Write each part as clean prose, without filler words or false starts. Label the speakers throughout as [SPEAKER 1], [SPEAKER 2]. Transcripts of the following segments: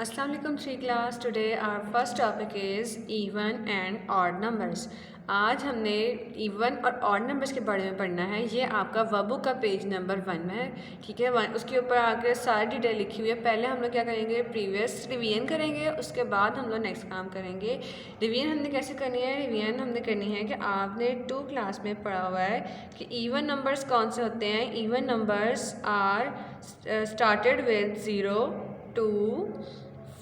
[SPEAKER 1] Assalamu alaikum three class. Today our first topic is even and odd numbers. आज हमने even और odd numbers के बारे में पढ़ना है। ये आपका वर्कबुक का पेज नंबर 1 में है, ठीक है। उसके ऊपर आकर सारी डिटेल लिखी हुई है। पहले हम लोग क्या करेंगे, प्रीवियस रिवीजन करेंगे, उसके बाद हम लोग नेक्स्ट काम करेंगे। रिवीजन हमने कैसे करनी है, रिवीजन हमने करनी है कि आपने 2 क्लास में पढ़ा हुआ है कि इवन नंबर्स कौन से होते हैं। Even numbers are started with 0, 2,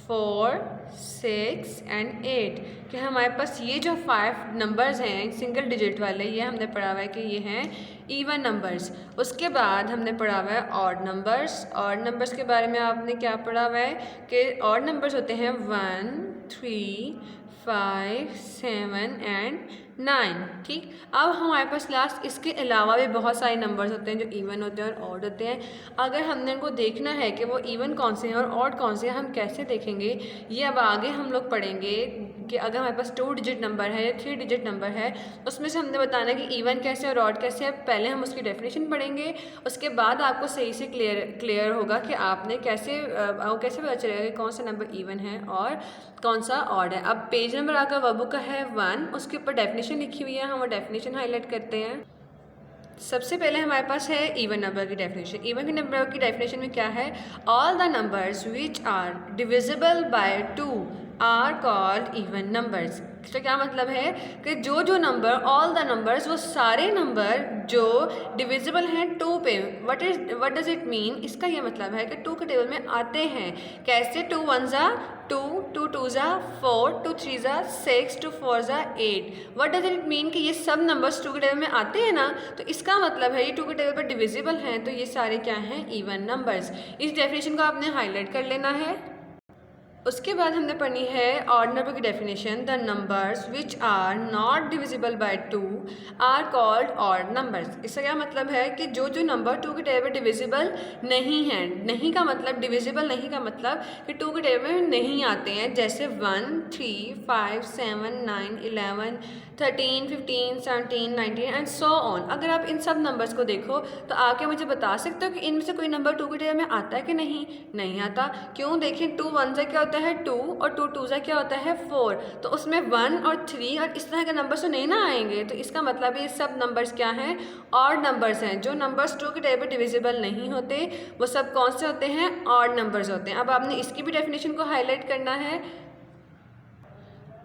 [SPEAKER 1] 4, 6 and 8 कि हमारे पास ये जो 5 नंबर्स हैं सिंगल डिजिट वाले, ये हमने पढ़ा हुआ है कि ये हैं इवन नंबर्स। उसके बाद हमने पढ़ा हुआ है ऑड नंबर्स। ऑड नंबर्स के बारे में आपने क्या पढ़ा हुआ है कि ऑड नंबर्स होते हैं 1, 3, 5, 7 एंड 9, ठीक। अब हमारे पास लास्ट इसके अलावा भी बहुत सारे नंबर्स होते हैं जो इवन होते हैं और ऑड होते हैं। अगर हमने इनको देखना है कि वो इवन कौन से हैं और ऑड कौन से हैं, हम कैसे देखेंगे ये अब आगे हम लोग पढ़ेंगे कि अगर हमारे पास 2 डिजिट नंबर है या 3 डिजिट नंबर है, उसमें से हमने बताना है कि इवन कैसे और ऑड कैसे है। पहले हम उसकी डेफिनेशन पढ़ेंगे, उसके बाद आपको सही से क्लियर होगा कि आपने कैसे पता चलेगा कि कौन सा नंबर इवन है और कौन सा ऑड है। अब पेज नंबर आपका वर्कबुक का है 1, उसके ऊपर डेफिनेशन लिखी हुई है, हम वो डेफिनेशन हाईलाइट करते हैं। सबसे पहले हमारे पास है इवन नंबर की डेफिनेशन। इवन नंबर की डेफिनेशन में क्या है, all the numbers which are divisible by 2 are called even numbers. इसका क्या मतलब है कि जो नंबर, ऑल द नंबर्स, वो सारे नंबर जो डिविजिबल हैं 2 पे। व्हाट डज इट मीन, इसका ये मतलब है कि 2 के टेबल में आते हैं। कैसे, 2 1 ज़ा 2, 2 2 ज़ा 4, 2 3 ज़ा 6, 2 4 ज़ा 8। व्हाट डज इट मीन कि ये सब नंबर्स 2 के टेबल में आते हैं ना, तो इसका मतलब है ये 2 के टेबल पर डिविजिबल हैं, तो ये सारे क्या हैं, इवन नंबर्स। इस डेफिनेशन को आपने हाईलाइट कर लेना है। उसके बाद हमने पढ़नी है ऑड नंबर की definition. The numbers which are not divisible by 2 are called odd numbers. इसका क्या मतलब है कि जो नंबर 2 के टेबल पर डिविजिबल नहीं है, नहीं का मतलब, डिविजिबल नहीं का मतलब कि 2 के टेबल में नहीं आते हैं, जैसे 1, 3, 5, 7, 9, 11, 13, 15, 17, 19 एंड सो ऑन। अगर आप इन सब नंबर्स को देखो तो आके मुझे बता सकते हो कि इनमें से कोई नंबर 2 के टेबल में आता है कि नहीं आता। क्यों, देखें 2 1 से क्या होता है 2 और 2 2 से क्या होता है 4, तो उसमें 1 और 3 और इस तरह के नंबर्स तो नहीं ना आएंगे। तो इसका मतलब ये सब नंबर्स क्या हैं, ऑड नंबर्स हैं। जो नंबर्स 2 के टेबल पर डिविजिबल नहीं होते वो सब कौन से होते हैं, ऑड नंबर्स होते हैं। अब आपने इसकी भी डेफिनेशन को हाईलाइट करना है।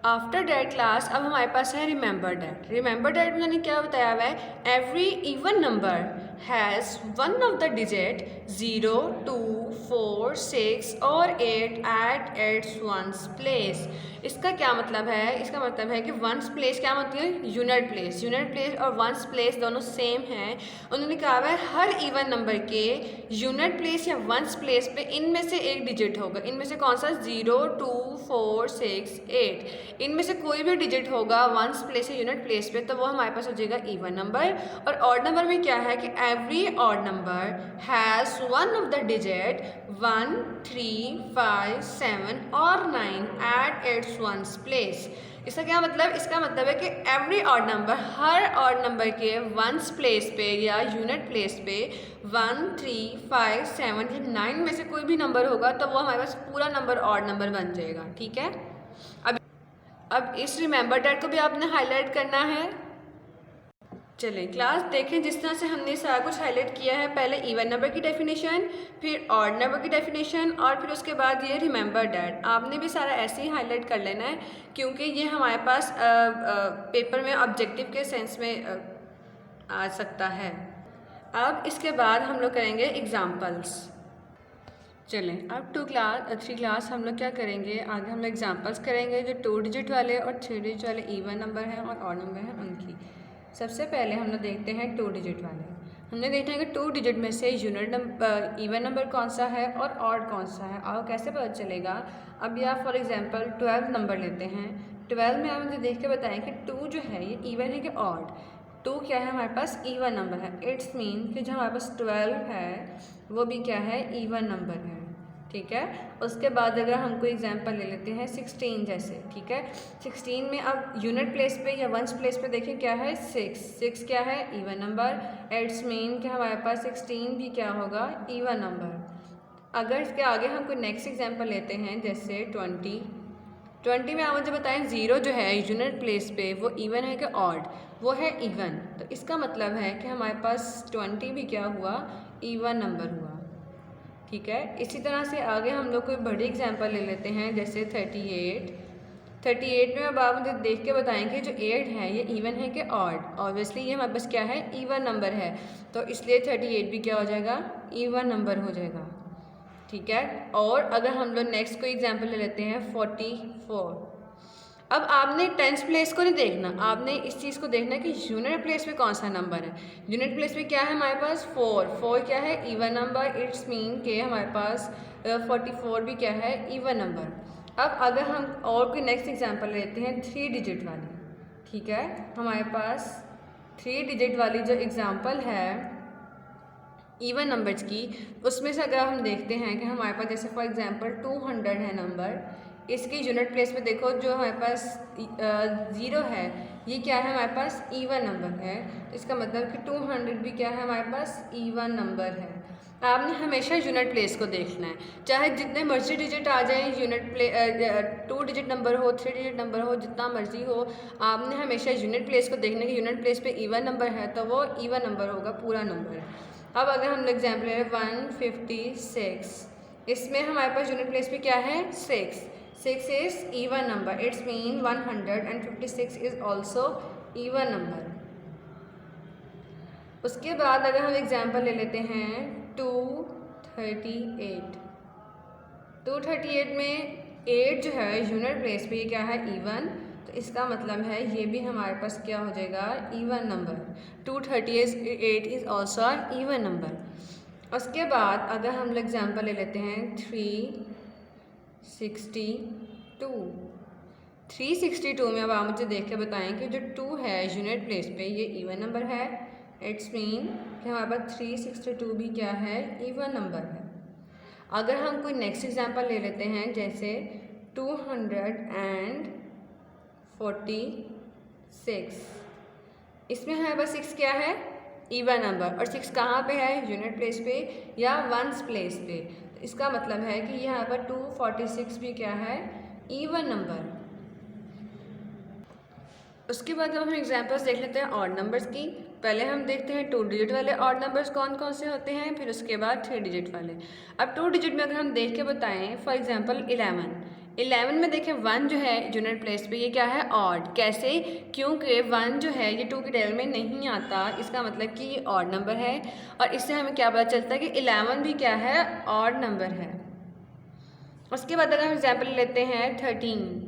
[SPEAKER 1] आफ्टर डैट क्लास अब हमारे पास है रिमेंबर डैट। रिमेंबर डैट में मैंने क्या बताया हुआ है, every even number has one of the digit 0, 2, 4, 6 और 8 एट इट्स वंस प्लेस। इसका क्या मतलब है, इसका मतलब है कि वंस प्लेस क्या मतलब है, यूनिट प्लेस। यूनिट प्लेस और वंस प्लेस दोनों सेम हैं। उन्होंने कहा हुआ है हर इवन नंबर के यूनिट प्लेस या वंस प्लेस पे इनमें से एक डिजिट होगा। इनमें से कौन सा, 0, 2, 4, 6, 8, इनमें से कोई भी डिजिट होगा वंस प्लेस या यूनिट प्लेस पे, तो वो हमारे पास हो जाएगा इवन नंबर। और ऑड नंबर में क्या है कि every odd number has one of the digit 1, 3, 5, 7 और 9 एट इट्स वंस प्लेस। इसका क्या मतलब, इसका मतलब है कि एवरी ऑड नंबर, हर ऑड नंबर के वंस प्लेस पे या यूनिट प्लेस पे 1, 3, 5, 7 या 9 में से कोई भी नंबर होगा तो वो हमारे पास पूरा नंबर ऑड नंबर बन जाएगा, ठीक है। अब इस रिमेंबर डैट को भी आपने हाईलाइट करना है। चलिए क्लास देखें, जिस तरह से हमने सारा कुछ हाईलाइट किया है, पहले इवन नंबर की डेफिनेशन, फिर ऑड नंबर की डेफिनेशन और फिर उसके बाद ये रिमेंबर डैट। आपने भी सारा ऐसे ही हाईलाइट कर लेना है क्योंकि ये हमारे पास पेपर में ऑब्जेक्टिव के सेंस में आ सकता है। अब इसके बाद हम लोग करेंगे एग्जाम्पल्स। चलें अब 3 क्लास हम लोग क्या करेंगे, आगे हम लोग एग्जाम्पल्स करेंगे जो 2 डिजिट वाले और 3 डिजिट वाले इवन नंबर हैं और ऑड नंबर हैं उनकी। सबसे पहले हम लोग देखते हैं 2 डिजिट वाले। हमने देखना है कि 2 डिजिट में से यूनिट नंबर, इवन नंबर कौन सा है और ऑड कौन सा है, और कैसे पता चलेगा। अब या फॉर एग्जांपल 12 नंबर लेते हैं। 12 में आप मुझे देख के बताएं कि 2 जो है ये इवन है कि ऑड। 2 क्या है, हमारे पास इवन नंबर है। इट्स मीन कि जो हमारे पास 12 है वो भी क्या है, इवन नंबर है, ठीक है। उसके बाद अगर हम कोई एग्जांपल ले लेते हैं 16 जैसे, ठीक है। 16 में अब यूनिट प्लेस पे या वंस प्लेस पे देखें क्या है, 6 क्या है, इवन नंबर। इट्स मीन कि हमारे पास 16 भी क्या होगा, इवन नंबर। अगर इसके आगे हम कोई नेक्स्ट एग्जांपल लेते हैं, जैसे 20 में आप मुझे बताएं ज़ीरो जो है यूनिट प्लेस पे वो इवन है कि ऑड? वो है इवन। तो इसका मतलब है कि हमारे पास 20 भी क्या हुआ, इवन नंबर हुआ। ठीक है, इसी तरह से आगे हम लोग कोई बड़ी एग्जांपल ले लेते हैं, जैसे 38 में अब आप मुझे देख के बताएंगे जो 8 है ये इवन है कि ऑड? ऑब्वियसली ये हमारे पास क्या है, इवन नंबर है, तो इसलिए 38 भी क्या हो जाएगा, इवन नंबर हो जाएगा। ठीक है, और अगर हम लोग नेक्स्ट कोई एग्जांपल ले लेते हैं 44। अब आपने टेंस प्लेस को नहीं देखना, आपने इस चीज़ को देखना कि यूनिट प्लेस पे कौन सा नंबर है। यूनिट प्लेस पे क्या है हमारे पास, 4 क्या है, इवन नंबर। इट्स मीन के हमारे पास 44 भी क्या है, इवन नंबर। अब अगर हम और कोई नेक्स्ट एग्जांपल लेते हैं 3 डिजिट वाली। ठीक है, हमारे पास 3 डिजिट वाली जो एग्जांपल है इवन नंबर्स की, उसमें से अगर हम देखते हैं कि हमारे पास जैसे फॉर एग्जांपल 200 है नंबर, इसकी यूनिट प्लेस पे देखो जो हमारे पास 0 है, ये क्या है हमारे पास, इवन नंबर है। तो इसका मतलब कि 200 भी क्या है हमारे पास, इवन नंबर है। आपने हमेशा यूनिट प्लेस को देखना है, चाहे जितने मर्जी डिजिट आ जाए, यूनिट प्ले 2 डिजिट नंबर हो, 3 डिजिट नंबर हो, जितना मर्जी हो, आपने हमेशा यूनिट प्लेस को देखना कि यूनिट प्लेस पे इवन नंबर है तो वो इवन नंबर होगा, पूरा नंबर है। अब अगर हम एग्जाम्पल ले 156, इसमें हमारे पास यूनिट प्लेस पे क्या है, 6 is even number. It's mean 156 is also even number. उसके बाद अगर हम एग्जाम्पल ले लेते हैं 238 में 8 जो है यूनिट प्लेस पे ये क्या है, इवन। तो इसका मतलब है ये भी हमारे पास क्या हो जाएगा, even number. 238 is also even number. उसके बाद अगर हम एग्जाम्पल ले लेते हैं 362 में अब आप मुझे देख के बताएं कि जो 2 है यूनिट प्लेस पे ये इवन नंबर है। इट्स मीन कि हमारे पास 362 भी क्या है, इवन नंबर है। अगर हम कोई नेक्स्ट एग्जांपल ले लेते हैं, जैसे 246, इसमें हमारे पास 6 क्या है, इवन नंबर, और 6 कहाँ पे है, यूनिट प्लेस पे या वंस प्लेस पे। तो इसका मतलब है कि यहाँ पर 246 भी क्या है, इवन नंबर। उसके बाद अब हम एग्जांपल्स देख लेते हैं ऑड नंबर्स की। पहले हम देखते हैं 2 डिजिट वाले ऑड नंबर्स कौन कौन से होते हैं, फिर उसके बाद 3 डिजिट वाले। अब 2 डिजिट में अगर हम देख के बताएं, फॉर एग्जांपल 11 में देखें 1 जो है यूनिट प्लेस पे ये क्या है, ऑड। कैसे, क्योंकि 1 जो है ये 2 के टेबल में नहीं आता, इसका मतलब कि ये ऑड नंबर है। और इससे हमें क्या पता चलता है कि 11 भी क्या है, ऑड नंबर है। उसके बाद अगर हम एग्जाम्पल लेते हैं 13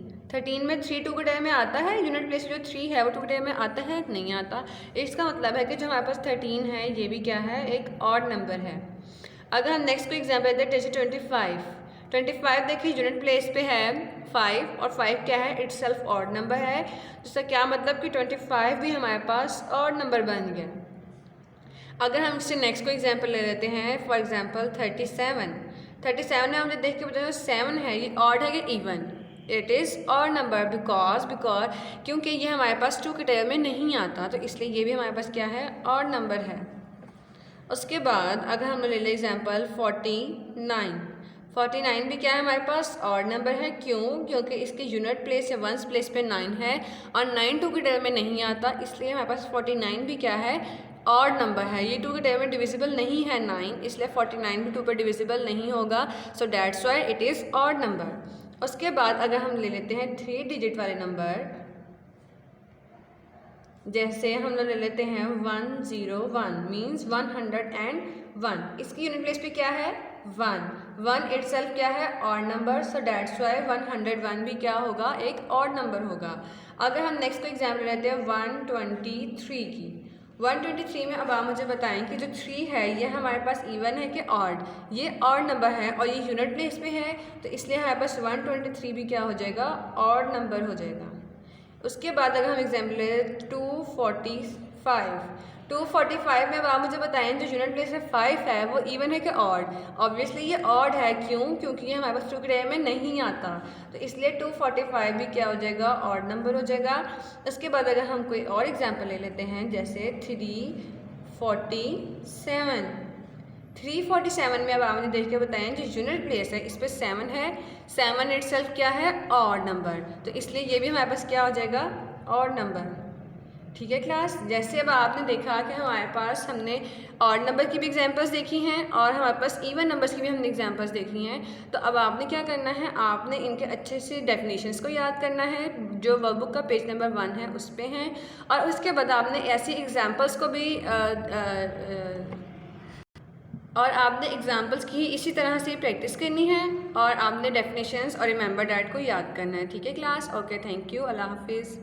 [SPEAKER 1] में 3 2 के टेबल में आता है, यूनिट प्लेस जो 3 है वो 2 के टेबल में आता है, नहीं आता। इसका मतलब है कि जो हमारे पास 13 है ये भी क्या है, एक ऑड नंबर है। अगर हम नेक्स्ट को एग्जाम्पल लेते हैं, जैसे 25 देखिए यूनिट प्लेस पे है 5, और 5 क्या है, इट्स सेल्फ ऑड नंबर है। जिसका क्या मतलब कि 25 भी हमारे पास ऑड नंबर बन गया। अगर हम इससे नेक्स्ट को एग्जाम्पल ले लेते हैं, फॉर एग्जाम्पल 37 में हमने देख के बताया 7 है, ये ऑड है कि even. It is odd number because क्योंकि ये हमारे पास 2 के टेबल में नहीं आता, तो इसलिए ये भी हमारे पास क्या है, ऑड नंबर है। उसके बाद अगर हम ले लें एग्जाम्पल 49 भी क्या है हमारे पास, ऑड नंबर है। क्योंकि इसके यूनिट प्लेस या वंस प्लेस पे 9 है, और 9 2 के टेबल में नहीं आता, इसलिए हमारे पास 49 भी क्या है, ऑड नंबर है। ये 2 के टेबल में डिविजिबल नहीं है 9, इसलिए 49 भी 2 पर डिविजिबल नहीं होगा, so that's why it is odd number. उसके बाद अगर हम ले लेते हैं 3 डिजिट वाले नंबर, जैसे हम लोग ले लेते हैं 101 मीन्स 101। इसकी यूनिट प्लेस पे क्या है, 1 इटसेल्फ क्या है, odd number, so that's why 101 भी क्या होगा, एक ऑड नंबर होगा। अगर हम नेक्स्ट को एग्जाम्पल लेते हैं 123 की। 123 में अब आप मुझे बताएं कि जो 3 है ये हमारे पास इवन है कि ऑड। ये ऑड नंबर है और ये यूनिट प्लेस पे है, तो इसलिए हमारे पास 123 भी क्या हो जाएगा, ऑड नंबर हो जाएगा। उसके बाद अगर हम एग्जाम्पल लें 245 में अब आप मुझे बताएं जो यूनिट प्लेस में 5 है वो इवन है कि ऑड। ऑब्वियसली ये ऑड है, क्योंकि ये हमारे पास 2 के टेबल में नहीं आता, तो इसलिए 245 भी क्या हो जाएगा, ऑड नंबर हो जाएगा। उसके बाद अगर हम कोई और एग्जाम्पल ले लेते हैं, जैसे 347 347 में अब आपने देख के बताया जो यूनिट प्लेस है इस पर 7 है, 7 इटसेल्फ क्या है, ऑड नंबर, तो इसलिए ये भी हमारे पास क्या हो जाएगा, ऑड नंबर। ठीक है क्लास, जैसे अब आपने देखा कि हमारे पास हमने ऑड नंबर की भी एग्जांपल्स देखी हैं और हमारे पास इवन नंबर्स की भी हमने एग्जांपल्स देखी हैं। तो अब आपने क्या करना है, आपने इनके अच्छे से डेफिनेशंस को याद करना है जो वर्कबुक का पेज नंबर 1 है उस पर हैं, और उसके बाद आपने ऐसी एग्जांपल्स को भी और आपने एग्जाम्पल्स की इसी तरह से प्रैक्टिस करनी है और आपने डेफिनेशंस और रिमेंबर डैट को याद करना है। ठीक है क्लास, ओके, थैंक यू, अल्लाह हाफिज़।